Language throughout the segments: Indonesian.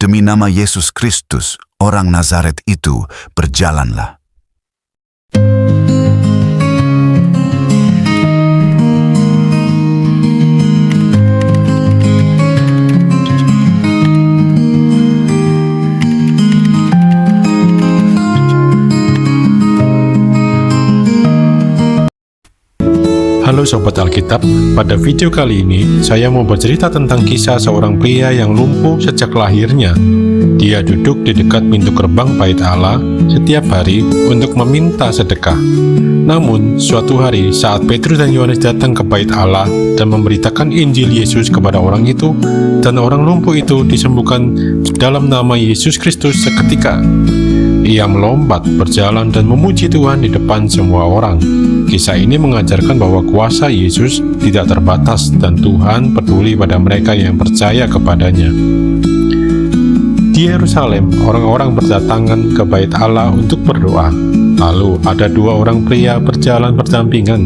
Demi nama Yesus Kristus, orang Nazaret itu, berjalanlah. Halo Sobat Alkitab, pada video kali ini saya mau bercerita tentang kisah seorang pria yang lumpuh sejak lahirnya. Dia duduk di dekat pintu gerbang Bait Allah setiap hari untuk meminta sedekah. Namun, suatu hari saat Petrus dan Yohanes datang ke Bait Allah dan memberitakan Injil Yesus kepada orang itu, dan orang lumpuh itu disembuhkan dalam nama Yesus Kristus seketika. Ia melompat, berjalan, dan memuji Tuhan di depan semua orang. Kisah ini mengajarkan bahwa kuasa Yesus tidak terbatas dan Tuhan peduli pada mereka yang percaya kepadanya. Di Yerusalem, orang-orang berdatangan ke Bait Allah untuk berdoa. Lalu ada dua orang pria berjalan berdampingan.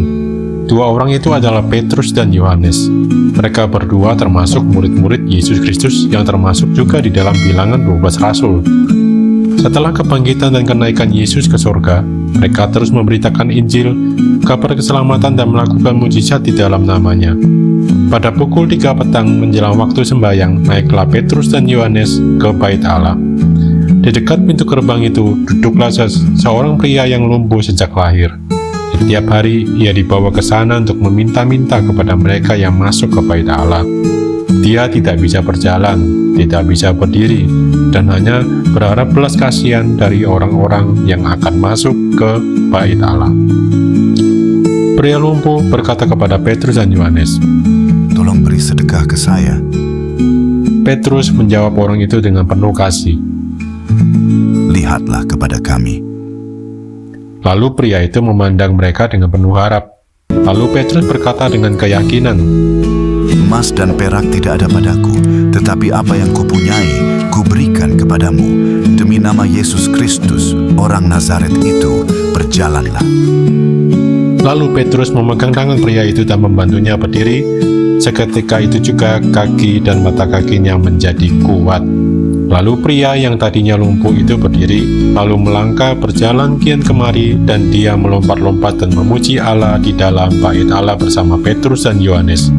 Dua orang itu adalah Petrus dan Yohanes. Mereka berdua termasuk murid-murid Yesus Kristus yang termasuk juga di dalam bilangan 12 rasul. Setelah kebangkitan dan kenaikan Yesus ke surga, mereka terus memberitakan Injil, kabar keselamatan, dan melakukan mujizat di dalam namanya. Pada pukul 3 petang menjelang waktu sembahyang, naiklah Petrus dan Yohanes ke Bait Allah. Di dekat pintu gerbang itu, duduklah seorang pria yang lumpuh sejak lahir. Setiap hari, ia dibawa ke sana untuk meminta-minta kepada mereka yang masuk ke Bait Allah. Dia tidak bisa berjalan, tidak bisa berdiri, dan hanya berharap belas kasihan dari orang-orang yang akan masuk ke Bait Allah. Pria lumpuh berkata kepada Petrus dan Yohanes, Tolong beri sedekah ke saya. Petrus menjawab orang itu dengan penuh kasih, Lihatlah kepada kami. Lalu pria itu memandang mereka dengan penuh harap. Lalu Petrus berkata dengan keyakinan, Emas dan perak tidak ada padaku, tetapi apa yang kupunyai, kuberikan kepadamu. Demi nama Yesus Kristus, orang Nazaret itu, berjalanlah. Lalu Petrus memegang tangan pria itu dan membantunya berdiri. Seketika itu juga kaki dan mata kakinya menjadi kuat. Lalu pria yang tadinya lumpuh itu berdiri, lalu melangkah berjalan kian kemari, dan dia melompat-lompat dan memuji Allah di dalam Bait Allah bersama Petrus dan Yohanes.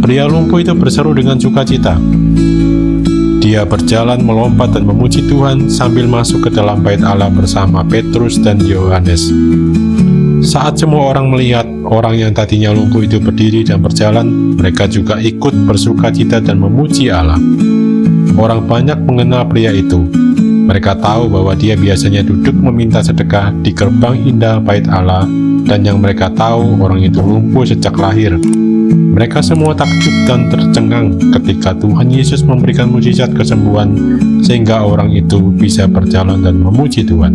Pria lumpuh itu berseru dengan sukacita. Dia berjalan, melompat, dan memuji Tuhan sambil masuk ke dalam Bait Allah bersama Petrus dan Yohanes. Saat semua orang melihat orang yang tadinya lumpuh itu berdiri dan berjalan, mereka juga ikut bersukacita dan memuji Allah. Orang banyak mengenal pria itu. Mereka tahu bahwa dia biasanya duduk meminta sedekah di gerbang indah Bait Allah, dan yang mereka tahu orang itu lumpuh sejak lahir. Mereka semua takjub dan tercengang ketika Tuhan Yesus memberikan mujizat kesembuhan sehingga orang itu bisa berjalan dan memuji Tuhan.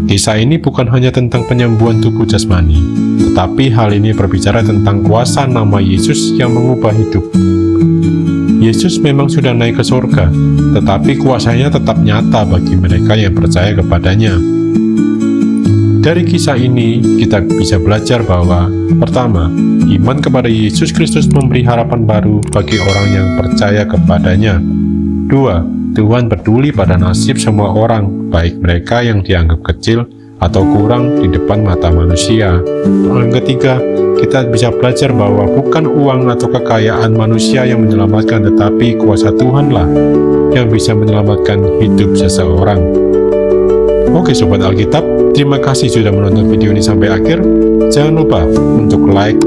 Kisah ini bukan hanya tentang penyembuhan tubuh jasmani, tetapi hal ini berbicara tentang kuasa nama Yesus yang mengubah hidup. Yesus memang sudah naik ke surga, tetapi kuasanya tetap nyata bagi mereka yang percaya kepadanya. Dari kisah ini, kita bisa belajar bahwa, pertama, iman kepada Yesus Kristus memberi harapan baru bagi orang yang percaya kepadanya. Dua, Tuhan peduli pada nasib semua orang, baik mereka yang dianggap kecil atau kurang di depan mata manusia. Yang ketiga, kita bisa belajar bahwa bukan uang atau kekayaan manusia yang menyelamatkan, tetapi kuasa Tuhanlah yang bisa menyelamatkan hidup seseorang. Oke Sobat Alkitab, terima kasih sudah menonton video ini sampai akhir. Jangan lupa untuk like,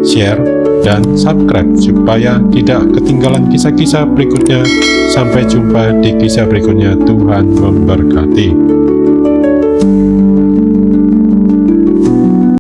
share, dan subscribe supaya tidak ketinggalan kisah-kisah berikutnya. Sampai jumpa di kisah berikutnya. Tuhan memberkati.